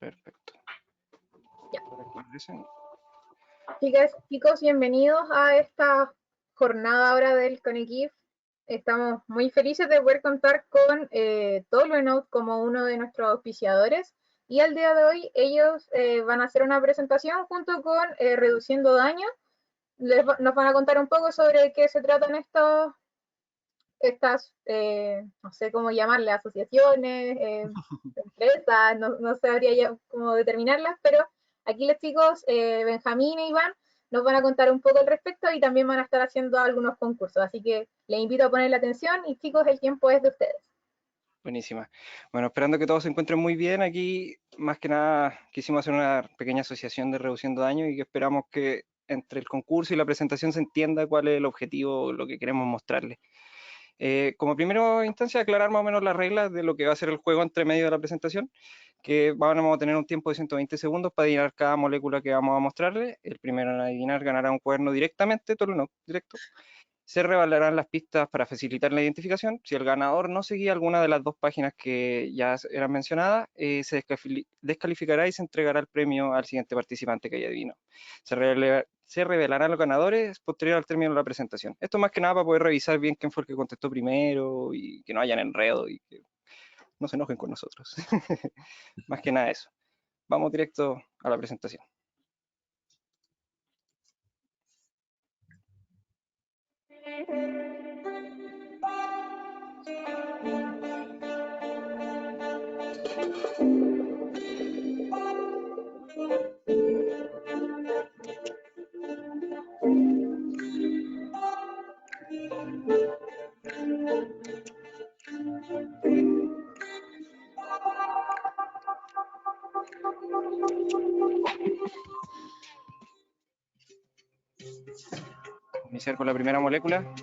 Perfecto. Ya. Aparecen. Chicas, chicos, bienvenidos a esta jornada ahora del Conequif. Estamos muy felices de poder contar con Tolvenode como uno de nuestros auspiciadores. Y al día de hoy ellos van a hacer una presentación junto con Reduciendo Daño. Nos van a contar un poco sobre qué se tratan estas, no sé cómo llamarle, asociaciones, empresas, no sabría ya cómo determinarlas, pero aquí los chicos, Benjamín e Iván, nos van a contar un poco al respecto y también van a estar haciendo algunos concursos, así que les invito a poner la atención y chicos, el tiempo es de ustedes. Buenísima. Bueno, esperando que todos se encuentren muy bien. Aquí, más que nada, quisimos hacer una pequeña asociación de Reduciendo Daño y que esperamos que entre el concurso y la presentación se entienda cuál es el objetivo, lo que queremos mostrarles. Como primera instancia, aclarar más o menos las reglas de lo que va a ser el juego entre medio de la presentación, que vamos a tener un tiempo de 120 segundos para adivinar cada molécula que vamos a mostrarles. El primero en adivinar ganará un cuaderno directamente, todo no, directo. Se revelarán las pistas para facilitar la identificación. Si el ganador no seguía alguna de las dos páginas que ya eran mencionadas, se descalificará y se entregará el premio al siguiente participante que haya adivinado. Se revelarán los ganadores posterior al término de la presentación. Esto más que nada para poder revisar bien quién fue el que contestó primero y que no hayan enredo y que no se enojen con nosotros. Más que nada eso. Vamos directo a la presentación. Iniciar con la primera molécula.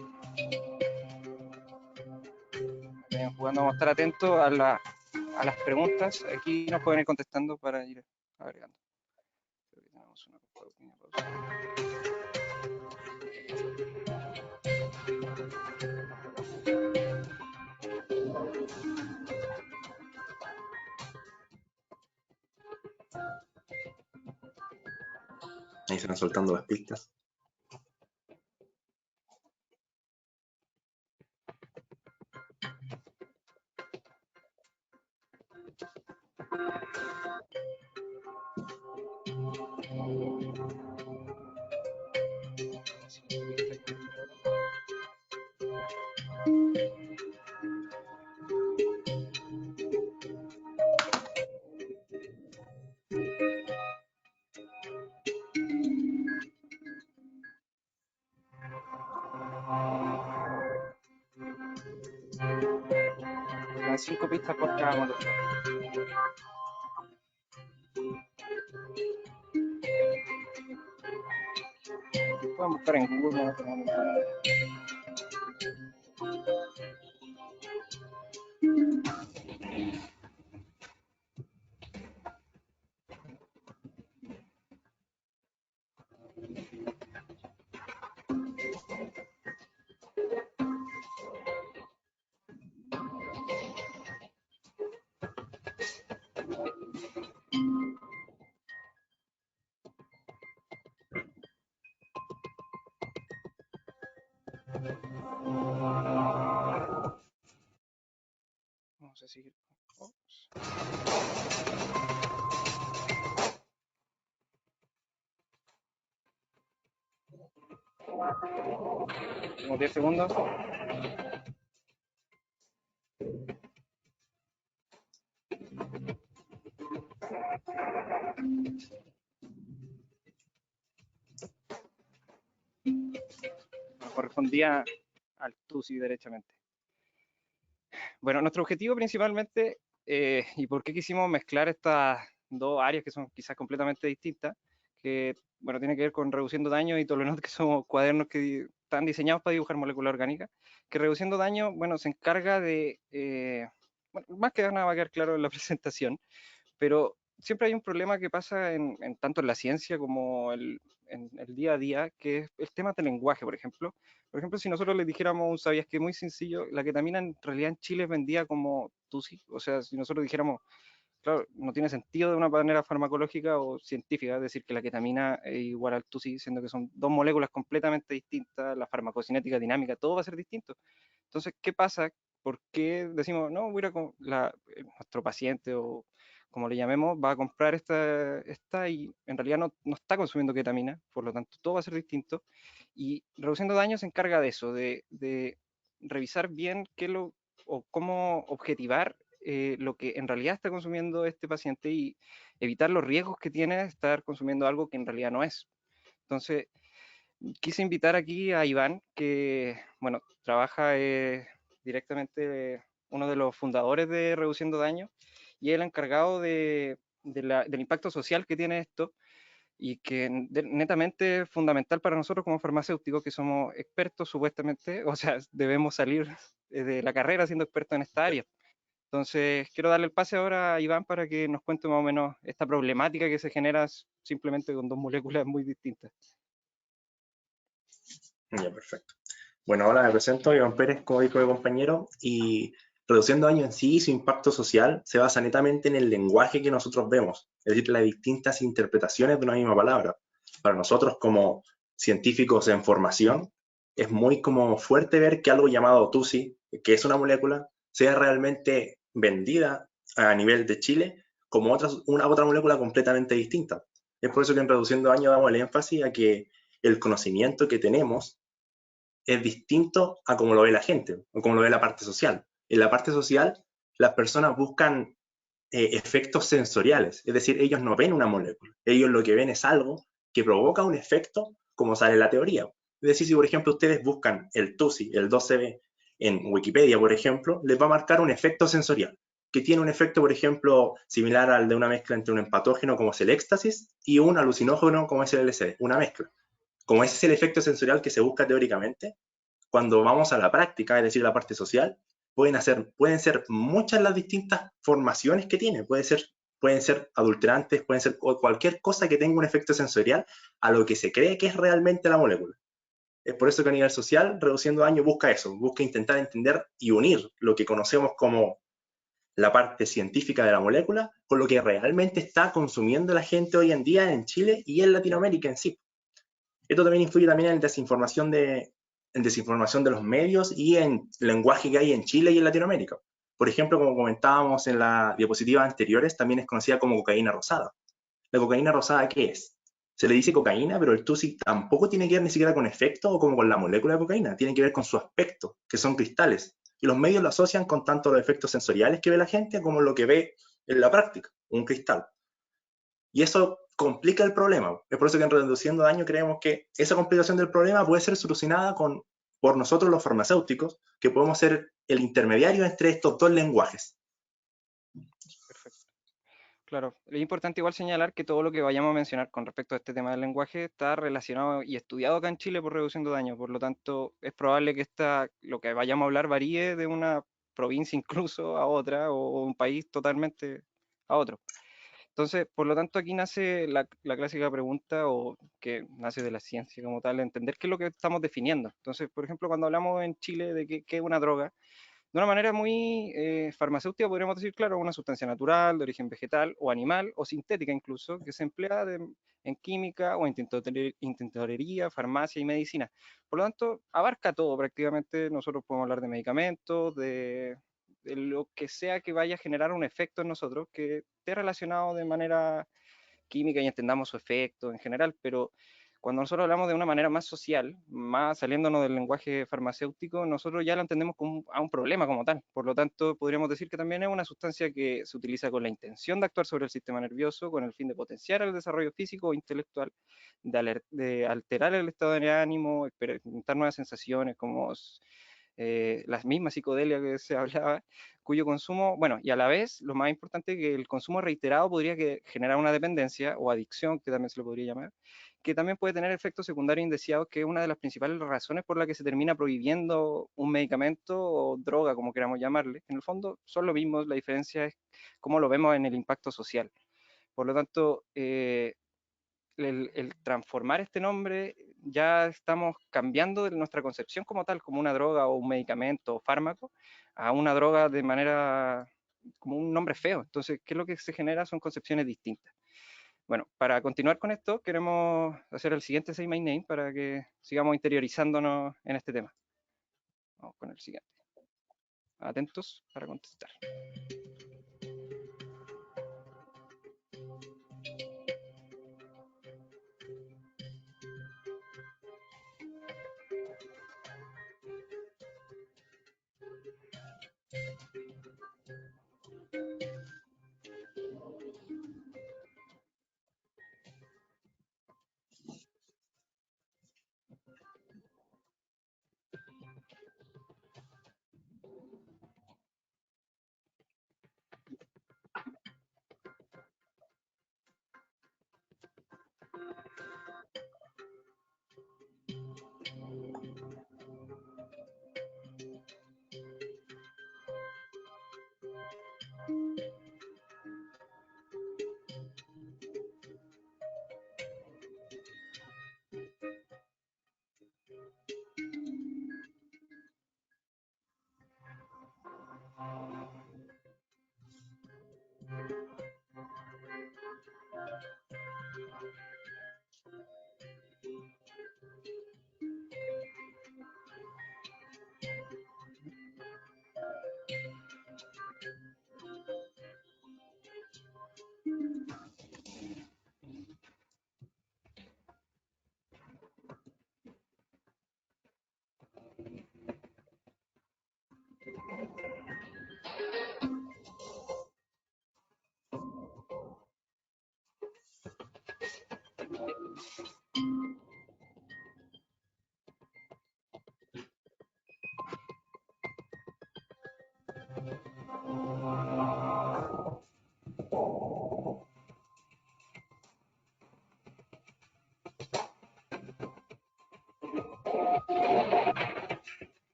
Jugando, vamos a estar atentos a las preguntas. Aquí nos pueden ir contestando para ir agregando. Creo que tenemos una pequeña pausa. Ahí se van soltando las pistas. Quedan 5 pistas por cada molécula. Pueden buscar en Google. ¿No? Vamos a seguir. Tenemos 10 segundos. Correspondía al TUSI derechamente. Bueno, nuestro objetivo principalmente, y por qué quisimos mezclar estas dos áreas que son quizás completamente distintas, que bueno, tiene que ver con Reduciendo Daño y Tolvenode, que somos cuadernos que están diseñados para dibujar moléculas orgánicas, que Reduciendo Daño, bueno, se encarga de, bueno, más que nada va a quedar claro en la presentación, pero siempre hay un problema que pasa tanto en la ciencia como en el día a día, que es el tema del lenguaje, por ejemplo. Por ejemplo, si nosotros les dijéramos un sabías que muy sencillo, la ketamina en realidad en Chile es vendida como TUSI, o sea, si nosotros dijéramos claro, no tiene sentido de una manera farmacológica o científica decir que la ketamina es igual al TUSI, siendo que son dos moléculas completamente distintas, la farmacocinética dinámica, todo va a ser distinto. Entonces, ¿qué pasa? ¿Por qué decimos, no, voy a ir a nuestro paciente o como le llamemos, va a comprar esta y en realidad no está consumiendo ketamina, por lo tanto todo va a ser distinto. Y Reduciendo Daños se encarga de eso, de revisar bien o cómo objetivar lo que en realidad está consumiendo este paciente y evitar los riesgos que tiene de estar consumiendo algo que en realidad no es. Entonces, quise invitar aquí a Iván, que, bueno, trabaja directamente uno de los fundadores de Reduciendo Daños y es el encargado del impacto social que tiene esto y que netamente es fundamental para nosotros como farmacéuticos, que somos expertos supuestamente, o sea, debemos salir de la carrera siendo expertos en esta área. Entonces, quiero darle el pase ahora a Iván para que nos cuente más o menos esta problemática que se genera simplemente con dos moléculas muy distintas. Ya, perfecto. Bueno, ahora me presento, Iván Pérez, como dijo mi compañero, y Reduciendo Daño en sí y su impacto social se basa netamente en el lenguaje que nosotros vemos, es decir, las distintas interpretaciones de una misma palabra. Para nosotros como científicos en formación, es muy como fuerte ver que algo llamado TUSI, que es una molécula, sea realmente vendida a nivel de Chile como una otra molécula completamente distinta. Es por eso que en Reduciendo Daño damos el énfasis a que el conocimiento que tenemos es distinto a cómo lo ve la gente o cómo lo ve la parte social. En la parte social, las personas buscan efectos sensoriales, es decir, ellos no ven una molécula, ellos lo que ven es algo que provoca un efecto como sale en la teoría. Es decir, si por ejemplo ustedes buscan el TUSI, el 2CB, en Wikipedia, por ejemplo, les va a marcar un efecto sensorial, que tiene un efecto, por ejemplo, similar al de una mezcla entre un empatógeno como es el éxtasis y un alucinógeno como es el LSD, una mezcla. Como ese es el efecto sensorial que se busca teóricamente, cuando vamos a la práctica, es decir, la parte social, pueden ser muchas las distintas formaciones que tiene. Pueden ser adulterantes, pueden ser cualquier cosa que tenga un efecto sensorial a lo que se cree que es realmente la molécula. Es por eso que a nivel social, Reduciendo Daño busca eso, busca intentar entender y unir lo que conocemos como la parte científica de la molécula con lo que realmente está consumiendo la gente hoy en día en Chile y en Latinoamérica en sí. Esto también influye también en desinformación de los medios y en lenguaje que hay en Chile y en Latinoamérica. Por ejemplo, como comentábamos en las diapositivas anteriores, también es conocida como cocaína rosada. ¿La cocaína rosada qué es? Se le dice cocaína, pero el TUSI tampoco tiene que ver ni siquiera con efecto o como con la molécula de cocaína, tiene que ver con su aspecto, que son cristales. Y los medios lo asocian con tanto los efectos sensoriales que ve la gente como lo que ve en la práctica, un cristal. Y eso complica el problema. Es por eso que en Reduciendo Daño creemos que esa complicación del problema puede ser solucionada por nosotros los farmacéuticos, que podemos ser el intermediario entre estos dos lenguajes. Perfecto. Claro, es importante igual señalar que todo lo que vayamos a mencionar con respecto a este tema del lenguaje está relacionado y estudiado acá en Chile por Reduciendo Daños, por lo tanto es probable que lo que vayamos a hablar varíe de una provincia incluso a otra o un país totalmente a otro. Entonces, por lo tanto, aquí nace la clásica pregunta o que nace de la ciencia como tal, entender qué es lo que estamos definiendo. Entonces, por ejemplo, cuando hablamos en Chile de qué es una droga, de una manera muy farmacéutica podríamos decir, claro, una sustancia natural, de origen vegetal o animal o sintética incluso, que se emplea en química o en tintorería, farmacia y medicina. Por lo tanto, abarca todo prácticamente. Nosotros podemos hablar de medicamentos, de lo que sea que vaya a generar un efecto en nosotros, que esté relacionado de manera química y entendamos su efecto en general, pero cuando nosotros hablamos de una manera más social, más saliéndonos del lenguaje farmacéutico, nosotros ya lo entendemos como a un problema como tal. Por lo tanto, podríamos decir que también es una sustancia que se utiliza con la intención de actuar sobre el sistema nervioso, con el fin de potenciar el desarrollo físico o intelectual, de alterar el estado de ánimo, experimentar nuevas sensaciones como las mismas psicodelias que se hablaba, cuyo consumo, bueno, y a la vez, lo más importante, que el consumo reiterado podría generar una dependencia o adicción, que también se lo podría llamar, que también puede tener efectos secundarios indeseados, que es una de las principales razones por la que se termina prohibiendo un medicamento o droga, como queramos llamarle. En el fondo son lo mismo, la diferencia es cómo lo vemos en el impacto social. Por lo tanto, el transformar este nombre, ya estamos cambiando de nuestra concepción como tal, como una droga o un medicamento o fármaco, a una droga de manera como un nombre feo. Entonces, ¿qué es lo que se genera? Son concepciones distintas. Bueno, para continuar con esto, queremos hacer el siguiente Say My Name para que sigamos interiorizándonos en este tema. Vamos con el siguiente. Atentos para contestar.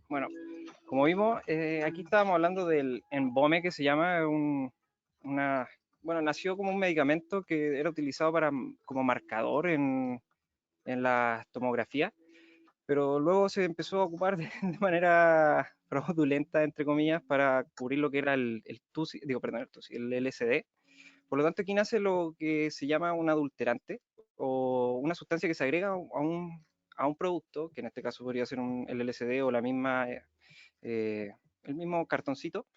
Bueno, como vimos, aquí estábamos hablando del embome, que se llama bueno, nació como un medicamento que era utilizado como marcador en la tomografía, pero luego se empezó a ocupar de manera fraudulenta, entre comillas, para cubrir lo que era el TUSI, digo, perdón, el TUSI, el LSD. Por lo tanto, aquí nace lo que se llama un adulterante o una sustancia que se agrega a un producto, que en este caso podría ser el LSD o el mismo cartoncito,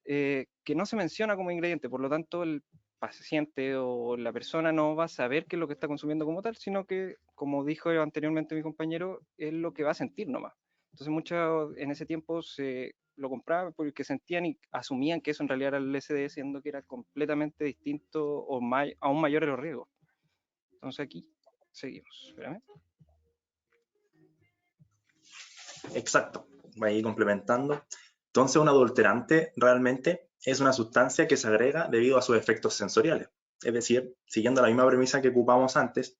que no se menciona como ingrediente. Por lo tanto, el paciente o la persona no va a saber qué es lo que está consumiendo como tal, sino que, como dijo anteriormente mi compañero, es lo que va a sentir nomás. Entonces, muchos en ese tiempo se lo compraban porque sentían y asumían que eso en realidad era el LSD, siendo que era completamente distinto o aún mayores los riesgos. Entonces aquí seguimos. Espérame. Exacto, voy a ir complementando. Entonces, un adulterante realmente es una sustancia que se agrega debido a sus efectos sensoriales. Es decir, siguiendo la misma premisa que ocupamos antes,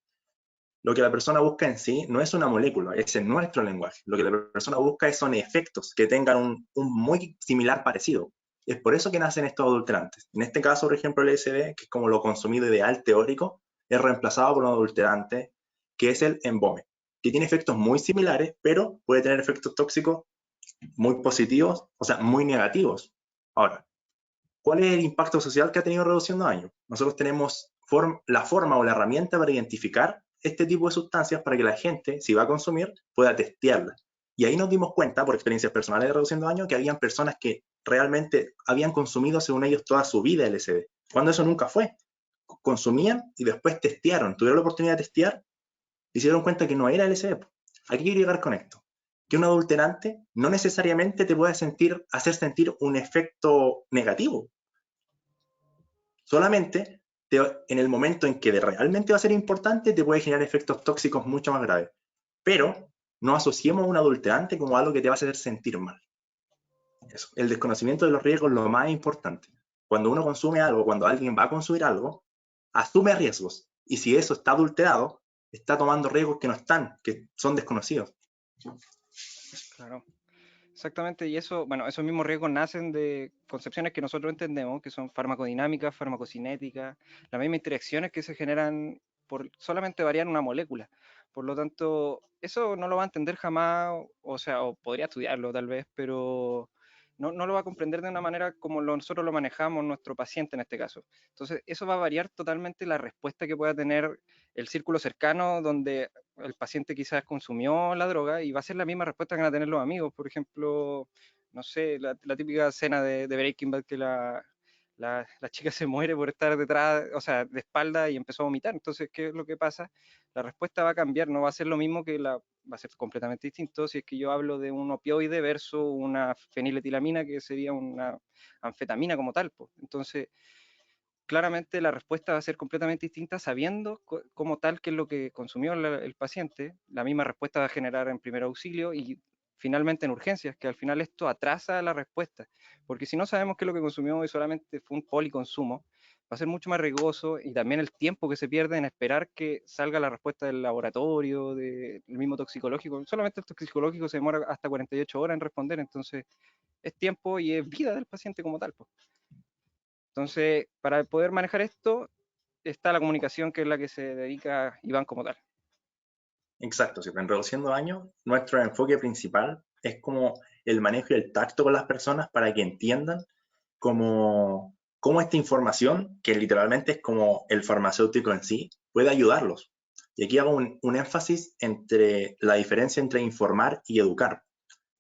lo que la persona busca en sí no es una molécula, es en nuestro lenguaje. Lo que la persona busca son efectos que tengan un muy similar parecido. Es por eso que nacen estos adulterantes. En este caso, por ejemplo, el LSD, que es como lo consumido ideal teórico, es reemplazado por un adulterante que es el embome, que tiene efectos muy similares, pero puede tener efectos tóxicos muy positivos, o sea, muy negativos. Ahora, ¿cuál es el impacto social que ha tenido reduciendo daño? Nosotros tenemos la forma o la herramienta para identificar este tipo de sustancias para que la gente, si va a consumir, pueda testearlas. Y ahí nos dimos cuenta, por experiencias personales de reduciendo daño, que habían personas que realmente habían consumido, según ellos, toda su vida LSD, cuando eso nunca fue. Consumían y después testearon, tuvieron la oportunidad de testear y se dieron cuenta que no era LSD. ¿A qué quiero llegar con esto? Que un adulterante no necesariamente te puede hacer sentir un efecto negativo. Solamente en el momento en que realmente va a ser importante, te puede generar efectos tóxicos mucho más graves. Pero no asociemos a un adulterante como algo que te va a hacer sentir mal. Eso. El desconocimiento de los riesgos es lo más importante. Cuando uno consume algo, cuando alguien va a consumir algo, asume riesgos. Y si eso está adulterado, está tomando riesgos que no están, que son desconocidos. Claro. Exactamente, y eso, bueno, esos mismos riesgos nacen de concepciones que nosotros entendemos, que son farmacodinámicas, farmacocinéticas, las mismas interacciones que se generan por solamente variar una molécula. Por lo tanto, eso no lo va a entender jamás, o sea, o podría estudiarlo tal vez, pero no lo va a comprender de una manera como nosotros lo manejamos, nuestro paciente en este caso. Entonces, eso va a variar totalmente la respuesta que pueda tener el círculo cercano donde el paciente quizás consumió la droga y va a ser la misma respuesta que van a tener los amigos. Por ejemplo, no sé, la típica escena de Breaking Bad que la chica se muere por estar detrás, o sea, de espalda y empezó a vomitar. Entonces, ¿qué es lo que pasa? La respuesta va a cambiar, no va a ser lo mismo va a ser completamente distinto si es que yo hablo de un opioide versus una feniletilamina, que sería una anfetamina como tal. Pues. Entonces, claramente la respuesta va a ser completamente distinta sabiendo como tal qué es lo que consumió el paciente. La misma respuesta va a generar en primer auxilio y finalmente en urgencias, que al final esto atrasa la respuesta, porque si no sabemos qué es lo que consumió y solamente fue un policonsumo, va a ser mucho más riesgoso y también el tiempo que se pierde en esperar que salga la respuesta del laboratorio, del mismo toxicológico. Solamente el toxicológico se demora hasta 48 horas en responder, entonces es tiempo y es vida del paciente como tal. Pues. Entonces, para poder manejar esto, está la comunicación, que es la que se dedica Iván como tal. Exacto, si en reduciendo daño, nuestro enfoque principal es como el manejo y el tacto con las personas para que entiendan cómo esta información, que literalmente es como el farmacéutico en sí, puede ayudarlos. Y aquí hago un énfasis entre la diferencia entre informar y educar.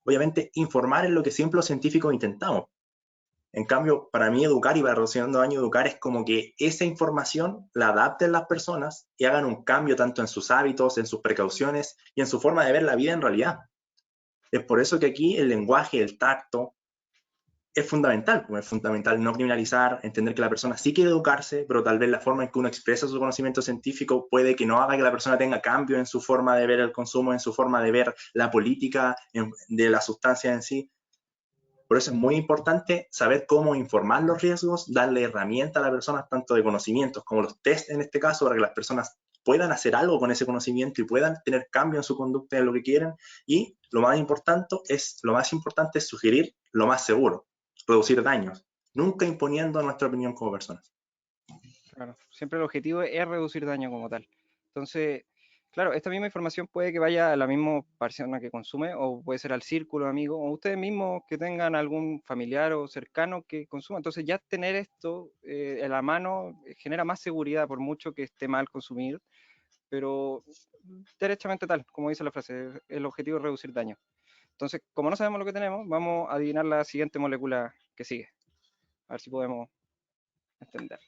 Obviamente, informar es lo que siempre los científicos intentamos. En cambio, para mí educar y para reduciendo daño, educar es como que esa información la adapten las personas y hagan un cambio tanto en sus hábitos, en sus precauciones y en su forma de ver la vida en realidad. Es por eso que aquí el lenguaje, el tacto, es fundamental no criminalizar, entender que la persona sí quiere educarse, pero tal vez la forma en que uno expresa su conocimiento científico puede que no haga que la persona tenga cambio en su forma de ver el consumo, en su forma de ver la política de la sustancia en sí. Por eso es muy importante saber cómo informar los riesgos, darle herramientas a las personas, tanto de conocimientos como los test en este caso, para que las personas puedan hacer algo con ese conocimiento y puedan tener cambio en su conducta en lo que quieren. Y lo más importante es sugerir lo más seguro, reducir daños, nunca imponiendo nuestra opinión como personas. Claro, siempre el objetivo es reducir daño como tal. Entonces, claro, esta misma información puede que vaya a la misma persona que consume, o puede ser al círculo de amigos, o ustedes mismos que tengan algún familiar o cercano que consuma. Entonces, ya tener esto en la mano genera más seguridad, por mucho que esté mal consumir, pero derechamente tal, como dice la frase, el objetivo es reducir daño. Entonces, como no sabemos lo que tenemos, vamos a adivinar la siguiente molécula que sigue. A ver si podemos entenderla.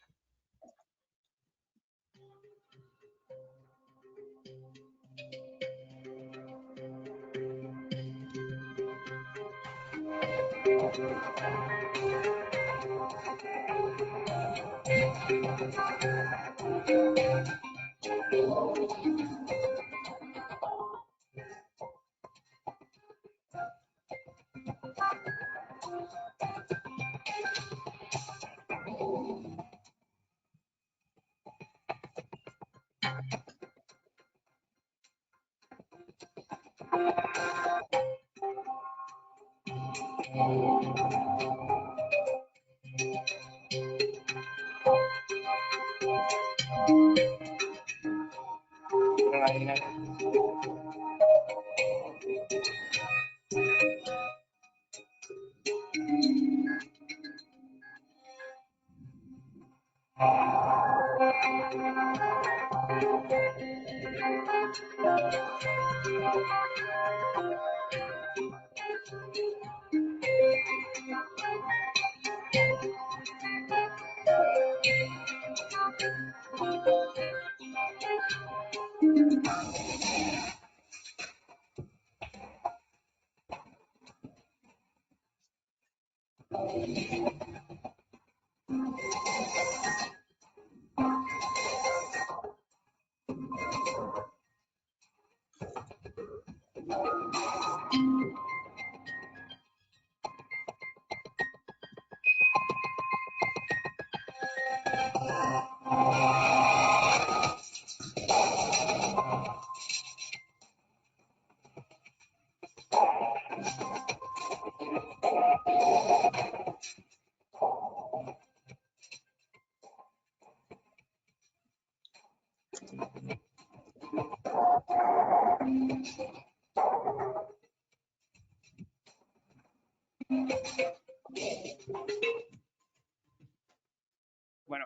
Bueno,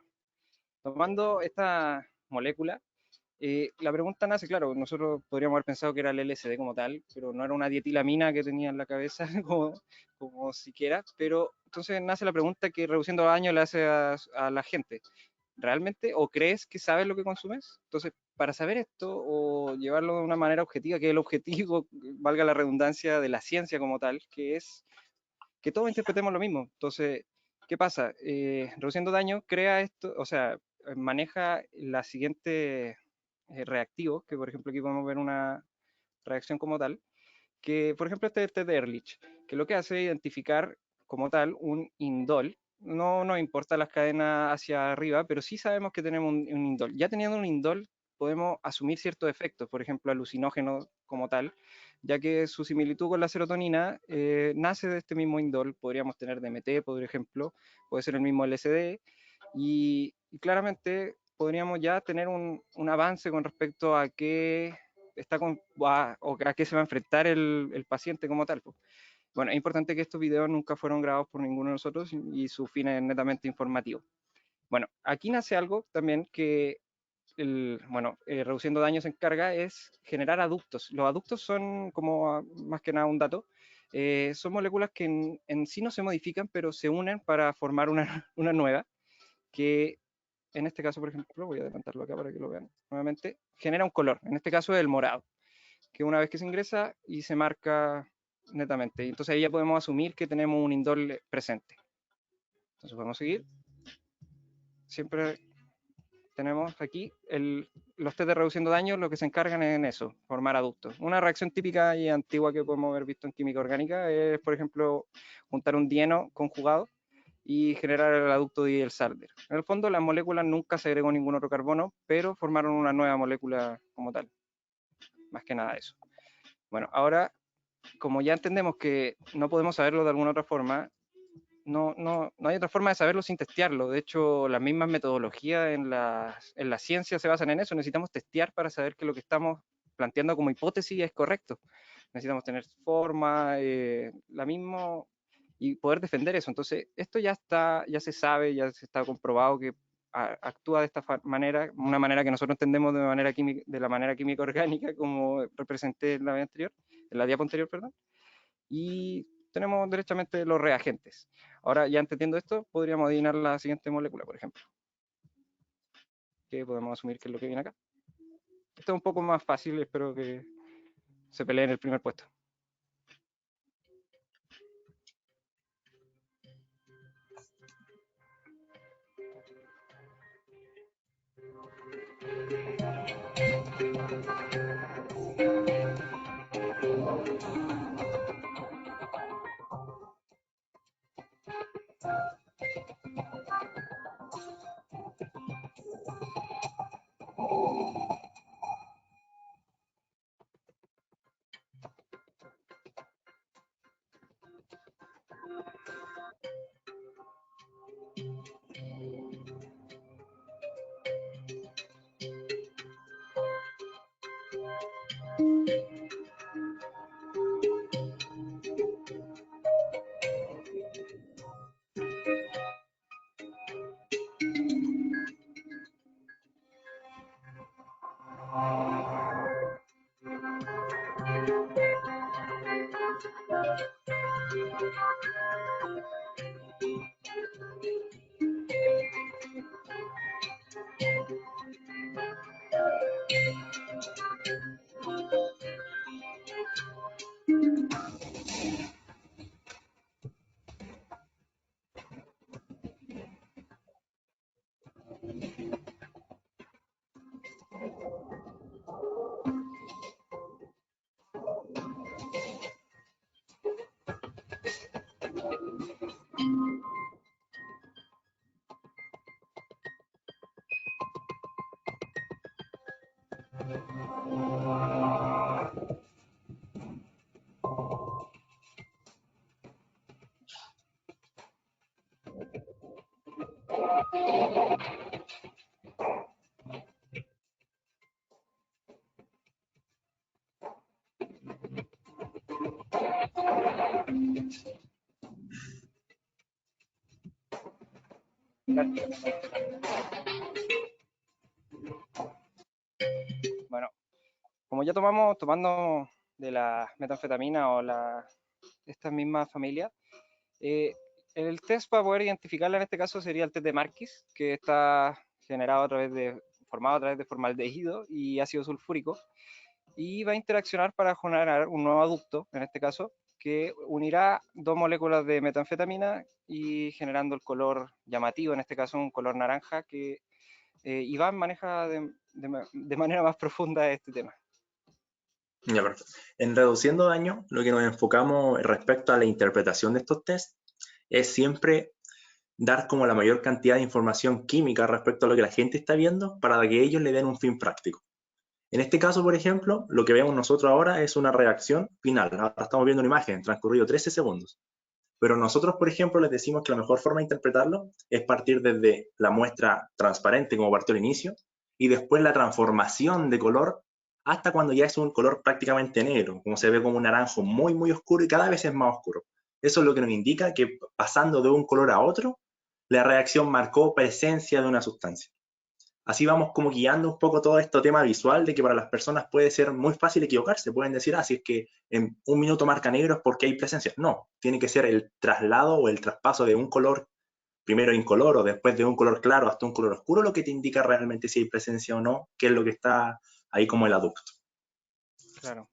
tomando esta molécula, la pregunta nace, claro, nosotros podríamos haber pensado que era el LSD como tal, pero no era una dietilamina que tenía en la cabeza como siquiera, pero entonces nace la pregunta que reduciendo daño le hace a la gente. ¿Realmente o crees que sabes lo que consumes? Entonces, para saber esto o llevarlo de una manera objetiva, que es el objetivo, valga la redundancia, de la ciencia como tal, que es que todos interpretemos lo mismo. Entonces, ¿qué pasa? Reduciendo daño crea esto, o sea, maneja la siguiente reactivo, que por ejemplo aquí podemos ver una reacción como tal, que por ejemplo este es el test de Ehrlich, que lo que hace es identificar como tal un indol. No nos importa las cadenas hacia arriba, pero sí sabemos que tenemos un indol. Ya teniendo un indol podemos asumir ciertos efectos, por ejemplo alucinógenos como tal, ya que su similitud con la serotonina nace de este mismo indol. Podríamos tener DMT, por ejemplo, puede ser el mismo LSD, y claramente podríamos ya tener un avance con respecto a qué está o a qué se va a enfrentar el paciente como tal. Bueno, es importante que estos videos nunca fueron grabados por ninguno de nosotros y su fin es netamente informativo. Bueno, aquí nace algo también que, bueno, reduciendo daños en carga es generar aductos. Los aductos son, como más que nada un dato, son moléculas que en sí no se modifican, pero se unen para formar una nueva, que en este caso, por ejemplo, voy a adelantarlo acá para que lo vean nuevamente, genera un color, en este caso es el morado, que una vez que se ingresa y se marca netamente. Entonces ahí ya podemos asumir que tenemos un indol presente. Entonces podemos seguir. Siempre tenemos aquí los test de reduciendo daño, lo que se encargan es en eso, formar aductos. Una reacción típica y antigua que podemos haber visto en química orgánica es, por ejemplo, juntar un dieno conjugado y generar el aducto Diels-Alder. En el fondo, las moléculas nunca se agregó ningún otro carbono, pero formaron una nueva molécula como tal. Más que nada eso. Bueno, ahora, como ya entendemos que no podemos saberlo de alguna otra forma, no hay otra forma de saberlo sin testearlo. De hecho, las mismas metodologías en la ciencia se basan en eso. Necesitamos testear para saber que lo que estamos planteando como hipótesis es correcto. Necesitamos tener forma, la misma, y poder defender eso. Entonces, esto ya se sabe, ya se está comprobado que actúa de esta manera, una manera que nosotros entendemos de la manera química orgánica, como representé en la vez anterior, en la diapo anterior, perdón. Y tenemos derechamente los reagentes. Ahora, ya entendiendo esto, podríamos adivinar la siguiente molécula, por ejemplo, que podemos asumir que es lo que viene acá. Esto es un poco más fácil, espero que se peleen el primer puesto. Bueno, como ya tomando de la metanfetamina o estas mismas familias, el test para poder identificarla en este caso sería el test de Marquis, que está formado a través de formaldehído y ácido sulfúrico, y va a interaccionar para generar un nuevo adducto, en este caso, que unirá dos moléculas de metanfetamina y generando el color llamativo, en este caso un color naranja, que Iván maneja de manera más profunda este tema. Ya, perfecto. En reduciendo daño, lo que nos enfocamos respecto a la interpretación de estos tests es siempre dar como la mayor cantidad de información química respecto a lo que la gente está viendo para que ellos le den un fin práctico. En este caso, por ejemplo, lo que vemos nosotros ahora es una reacción final. Ahora estamos viendo una imagen, transcurrido 13 segundos. Pero nosotros, por ejemplo, les decimos que la mejor forma de interpretarlo es partir desde la muestra transparente, como partió al inicio, y después la transformación de color hasta cuando ya es un color prácticamente negro, como se ve como un naranjo muy, muy oscuro y cada vez es más oscuro. Eso es lo que nos indica que pasando de un color a otro, la reacción marcó presencia de una sustancia. Así vamos como guiando un poco todo este tema visual de que para las personas puede ser muy fácil equivocarse. Pueden decir, si es que en un minuto marca negro es porque hay presencia. No, tiene que ser el traslado o el traspaso de un color primero incoloro, después de un color claro hasta un color oscuro, lo que te indica realmente si hay presencia o no, qué es lo que está ahí como el aducto. Claro.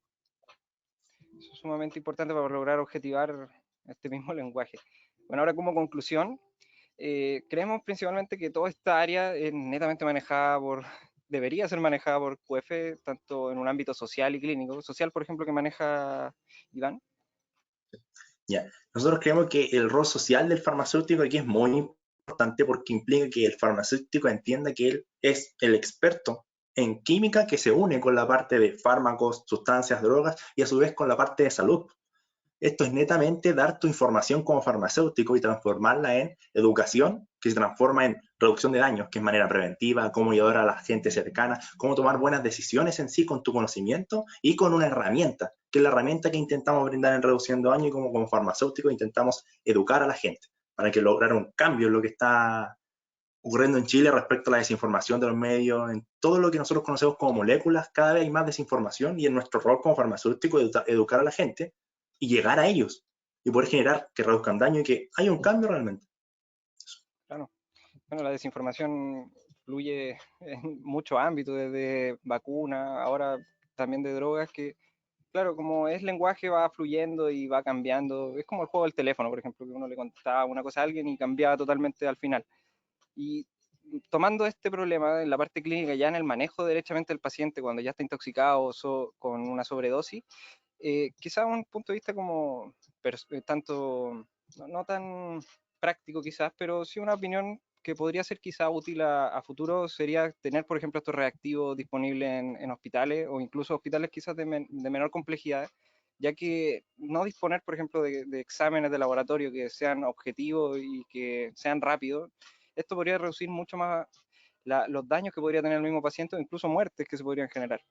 Eso es sumamente importante para lograr objetivar este mismo lenguaje. Bueno, ahora como conclusión, creemos principalmente que toda esta área es netamente debería ser manejada por QF, tanto en un ámbito social y clínico. Social, por ejemplo, que maneja Iván. Ya. Nosotros creemos que el rol social del farmacéutico aquí es muy importante porque implica que el farmacéutico entienda que él es el experto en química que se une con la parte de fármacos, sustancias, drogas y a su vez con la parte de salud. Esto es netamente dar tu información como farmacéutico y transformarla en educación, que se transforma en reducción de daños, que es manera preventiva, cómo ayudar a la gente cercana, cómo tomar buenas decisiones en sí con tu conocimiento y con una herramienta, que es la herramienta que intentamos brindar en reduciendo daños y como farmacéutico intentamos educar a la gente para que lograr un cambio en lo que está ocurriendo en Chile respecto a la desinformación de los medios, en todo lo que nosotros conocemos como moléculas, cada vez hay más desinformación y en nuestro rol como farmacéutico educar a la gente y llegar a ellos y poder generar que reduzcan daño y que haya un cambio realmente. Claro. Bueno, la desinformación fluye en muchos ámbitos, desde vacunas, ahora también de drogas, que claro, como es lenguaje va fluyendo y va cambiando. Es como el juego del teléfono, por ejemplo, que uno le contaba una cosa a alguien y cambiaba totalmente al final. Y tomando este problema en la parte clínica, ya en el manejo derechamente del paciente, cuando ya está intoxicado con una sobredosis, quizás un punto de vista como tanto, no tan práctico quizás, pero sí una opinión que podría ser quizá útil a futuro sería tener, por ejemplo, estos reactivos disponibles en hospitales o incluso hospitales quizás de menor complejidad, ya que no disponer, por ejemplo, de exámenes de laboratorio que sean objetivos y que sean rápidos, esto podría reducir mucho más los daños que podría tener el mismo paciente o incluso muertes que se podrían generar.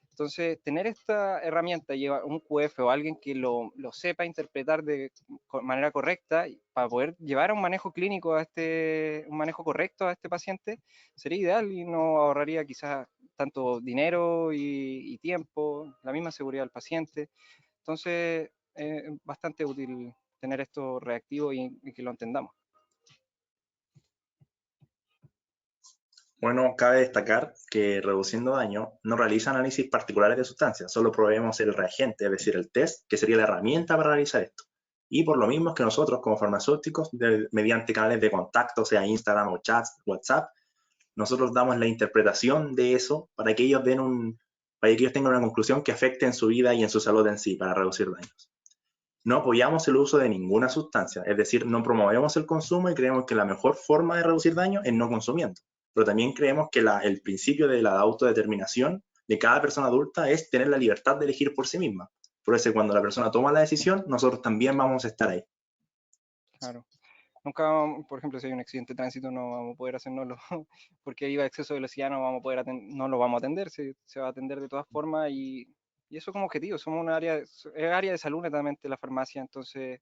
Entonces, tener esta herramienta, lleva un QF o alguien que lo sepa interpretar de manera correcta para poder llevar un manejo clínico un manejo correcto a este paciente, sería ideal y nos ahorraría quizás tanto dinero y tiempo, la misma seguridad del paciente. Entonces, es bastante útil tener esto reactivo y que lo entendamos. Bueno, cabe destacar que reduciendo daño no realiza análisis particulares de sustancias, solo proveemos el reagente, es decir, el test, que sería la herramienta para realizar esto. Y por lo mismo es que nosotros como farmacéuticos, mediante canales de contacto, sea Instagram o chats, WhatsApp, nosotros damos la interpretación de eso para que ellos para que ellos tengan una conclusión que afecte en su vida y en su salud en sí, para reducir daños. No apoyamos el uso de ninguna sustancia, es decir, no promovemos el consumo y creemos que la mejor forma de reducir daño es no consumiendo. Pero también creemos que el principio de la autodeterminación de cada persona adulta es tener la libertad de elegir por sí misma. Por eso cuando la persona toma la decisión, nosotros también vamos a estar ahí. Claro. Nunca, por ejemplo, si hay un accidente de tránsito no vamos a poder hacernoslo porque iba a exceso de velocidad, no vamos a poder no lo vamos a atender, se va a atender de todas formas y eso como objetivo, somos una área, es área de salud netamente la farmacia, entonces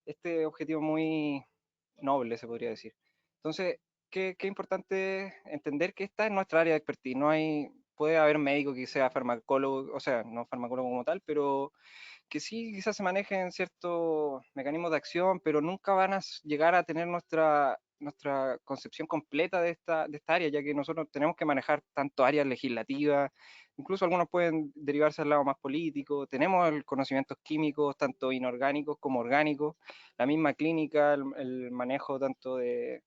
este objetivo muy noble se podría decir. Entonces, qué importante entender que esta es nuestra área de expertise, no hay, puede haber médico que sea farmacólogo, o sea, no farmacólogo como tal, pero que sí quizás se manejen ciertos mecanismos de acción, pero nunca van a llegar a tener nuestra concepción completa de esta área, ya que nosotros tenemos que manejar tanto áreas legislativas, incluso algunos pueden derivarse al lado más político, tenemos conocimientos químicos, tanto inorgánicos como orgánicos, la misma clínica, el manejo tanto de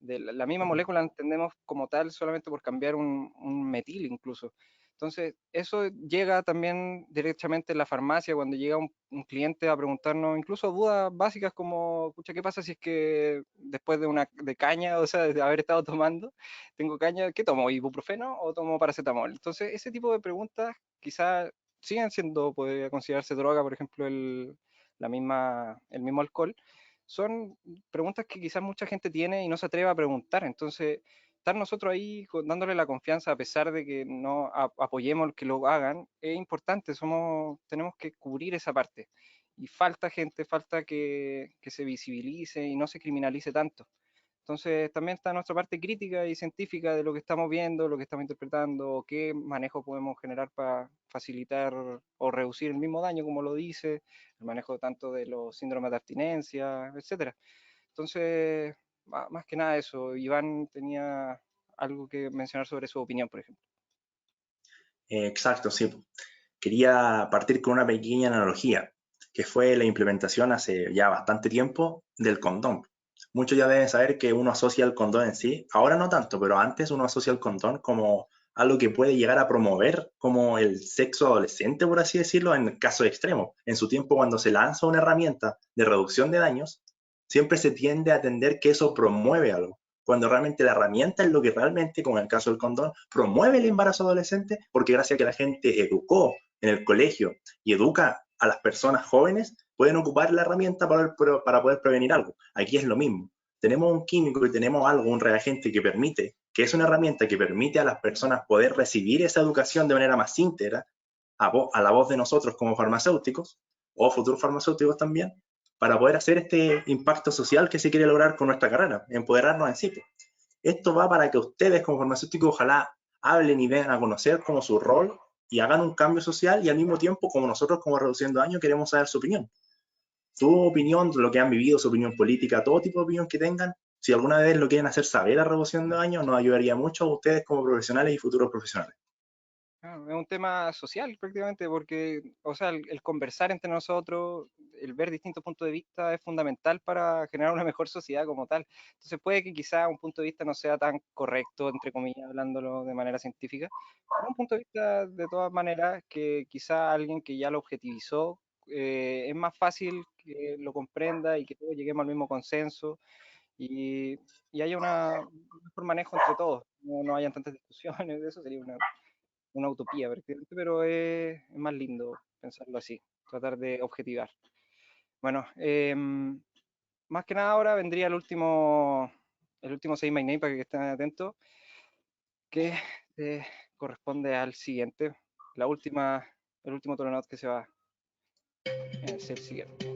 la misma molécula entendemos como tal solamente por cambiar un metil incluso. Entonces, eso llega también directamente en la farmacia cuando llega un cliente a preguntarnos incluso dudas básicas como, escucha, ¿qué pasa si es que después de caña, o sea, de haber estado tomando, tengo caña, ¿qué tomo? ¿Ibuprofeno o tomo paracetamol? Entonces, ese tipo de preguntas quizás siguen siendo, podría considerarse droga, por ejemplo, el mismo alcohol, son preguntas que quizás mucha gente tiene y no se atreve a preguntar. Entonces, estar nosotros ahí dándole la confianza a pesar de que no apoyemos que lo hagan, es importante. Tenemos que cubrir esa parte. Y falta gente, falta que se visibilice y no se criminalice tanto. Entonces, también está nuestra parte crítica y científica de lo que estamos viendo, lo que estamos interpretando, qué manejo podemos generar para facilitar o reducir el mismo daño, como lo dice, el manejo tanto de los síndromes de abstinencia, etcétera. Entonces, más que nada eso, Iván tenía algo que mencionar sobre su opinión, por ejemplo. Exacto, sí. Quería partir con una pequeña analogía, que fue la implementación hace ya bastante tiempo del condón. Muchos ya deben saber que uno asocia el condón en sí, ahora no tanto, pero antes uno asocia el condón como algo que puede llegar a promover como el sexo adolescente, por así decirlo, en casos extremos. En su tiempo, cuando se lanza una herramienta de reducción de daños, siempre se tiende a entender que eso promueve algo, cuando realmente la herramienta es lo que realmente, como en el caso del condón, promueve el embarazo adolescente, porque gracias a que la gente educó en el colegio y educa a las personas jóvenes, pueden ocupar la herramienta para poder prevenir algo. Aquí es lo mismo. Tenemos un químico y tenemos algo, un reagente que permite, que es una herramienta que permite a las personas poder recibir esa educación de manera más íntegra, a la voz de nosotros como farmacéuticos, o futuros farmacéuticos también, para poder hacer este impacto social que se quiere lograr con nuestra carrera, empoderarnos en sí. Esto va para que ustedes como farmacéuticos ojalá hablen y den a conocer como su rol y hagan un cambio social y al mismo tiempo como nosotros como Reduciendo Daño queremos saber su opinión. Su opinión, lo que han vivido, su opinión política, todo tipo de opinión que tengan, si alguna vez lo quieren hacer saber a Reduciendo Daño, nos ayudaría mucho a ustedes como profesionales y futuros profesionales. Es un tema social prácticamente, porque, o sea, el conversar entre nosotros, el ver distintos puntos de vista es fundamental para generar una mejor sociedad como tal. Entonces puede que quizá un punto de vista no sea tan correcto, entre comillas, hablándolo de manera científica, pero un punto de vista de todas maneras que quizá alguien que ya lo objetivizó, es más fácil que lo comprenda y que todos lleguemos al mismo consenso y haya un mejor manejo entre todos, no hayan tantas discusiones, eso sería una utopía prácticamente, pero es más lindo pensarlo así, tratar de objetivar. Bueno, más que nada ahora vendría el último Say My Name para que estén atentos, que corresponde al siguiente, el último turnout que se va es el siguiente.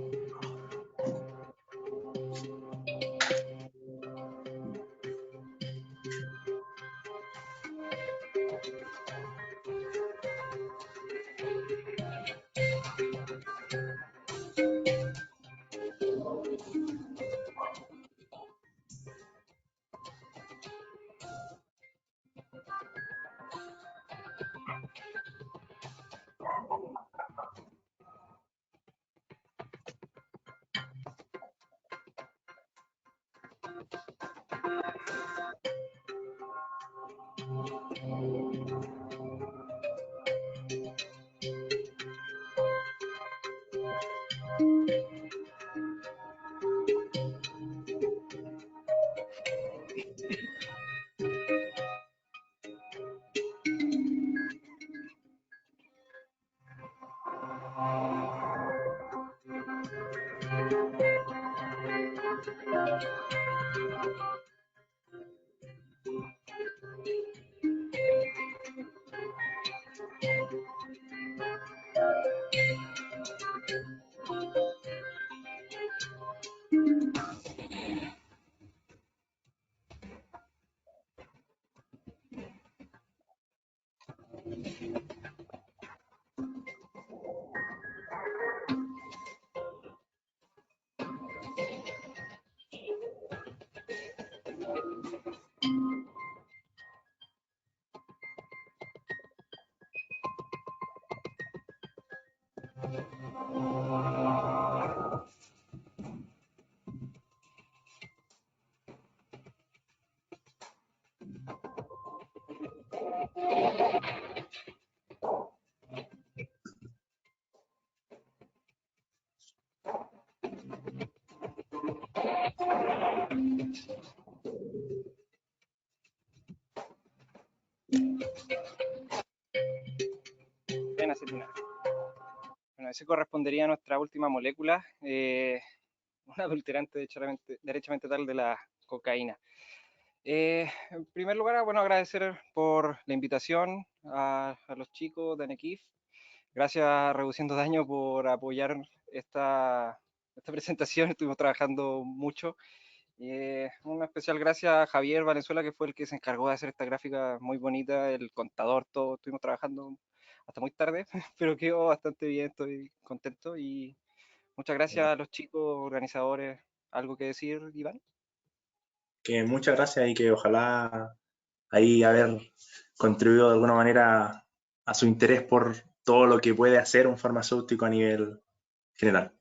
Bueno, ese correspondería a nuestra última molécula, un adulterante derechamente tal de la cocaína. En primer lugar, bueno, agradecer por la invitación a los chicos de ANEKIF. Gracias a Reduciendo Daño por apoyar esta presentación. Estuvimos trabajando mucho. Una especial gracias a Javier Valenzuela, que fue el que se encargó de hacer esta gráfica muy bonita, el contador, todo. Estuvimos trabajando hasta muy tarde, pero quedó bastante bien, estoy contento. Y muchas gracias a los chicos organizadores. ¿Algo que decir, Iván? Que muchas gracias y que ojalá ahí haber contribuido de alguna manera a su interés por todo lo que puede hacer un farmacéutico a nivel general.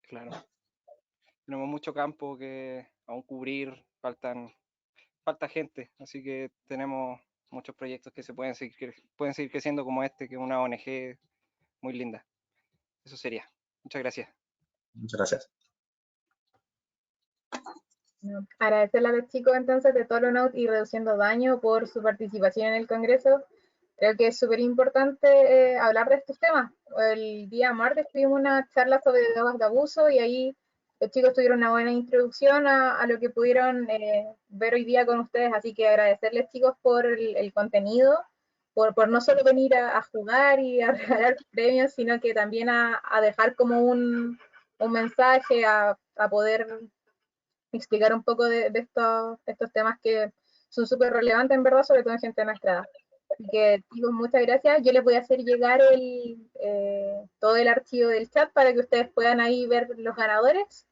Claro. Tenemos mucho campo que aún cubrir, falta gente, así que tenemos muchos proyectos que pueden seguir creciendo como este, que es una ONG muy linda. Eso sería. Muchas gracias. Muchas gracias. Agradecerle a los chicos entonces de Tolonaut y Reduciendo Daño por su participación en el Congreso. Creo que es súper importante hablar de estos temas. El día martes tuvimos una charla sobre drogas de abuso y ahí los chicos tuvieron una buena introducción a lo que pudieron ver hoy día con ustedes, así que agradecerles chicos por el contenido, por no solo venir a jugar y a regalar premios, sino que también a dejar como un mensaje, a poder explicar un poco de estos temas que son súper relevantes en verdad, sobre todo en gente de nuestra edad. Así que chicos, muchas gracias. Yo les voy a hacer llegar todo el archivo del chat para que ustedes puedan ahí ver los ganadores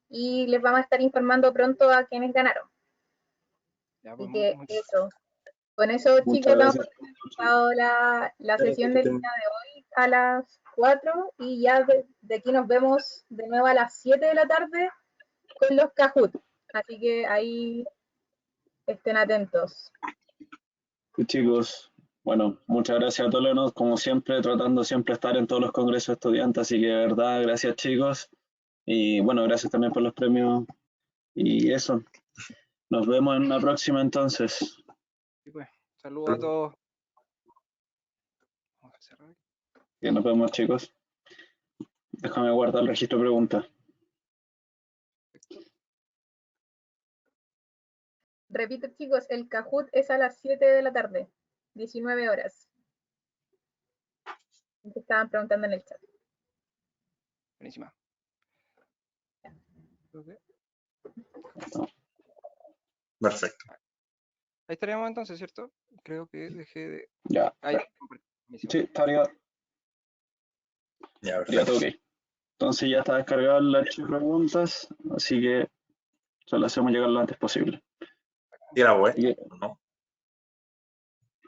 y les vamos a estar informando pronto a quienes ganaron. Ya, Así pues, que eso. Con eso, chicos, damos por finalizado la sesión del día de hoy a las 4 y ya de aquí nos vemos de nuevo a las 7 de la tarde con los Kahoot. Así que ahí estén atentos. Sí, chicos, bueno, muchas gracias a Tolonaut, como siempre, tratando siempre de estar en todos los congresos de estudiantes, así que de verdad, gracias chicos, y bueno, gracias también por los premios, y eso, nos vemos en una próxima entonces. Sí, pues. Saludos a todos. Vamos a cerrar. Y nos vemos chicos. Déjame guardar el registro de preguntas. Repito, chicos, el Kahoot es a las 7 de la tarde, 19 horas. Me estaban preguntando en el chat. Buenísima. Perfecto. Ahí estaríamos entonces, ¿cierto? Creo que dejé de... Ya. Ahí. Sí, estaría Ya, perfecto. ok. Entonces ya está descargado el archivo de preguntas, así que se lo hacemos llegar lo antes posible. ¿Sí grabó esto? Y ¿No?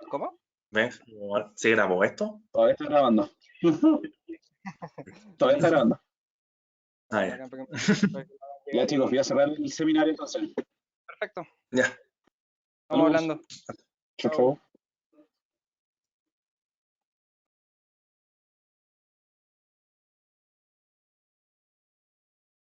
¿Cómo? ¿Ven? ¿Sí grabó esto? todavía está grabando. Todavía está grabando. Ah, ya. Bacán, para que Ya chicos, voy a cerrar el seminario entonces. Perfecto. Ya. Estamos hablando. Chau, chau.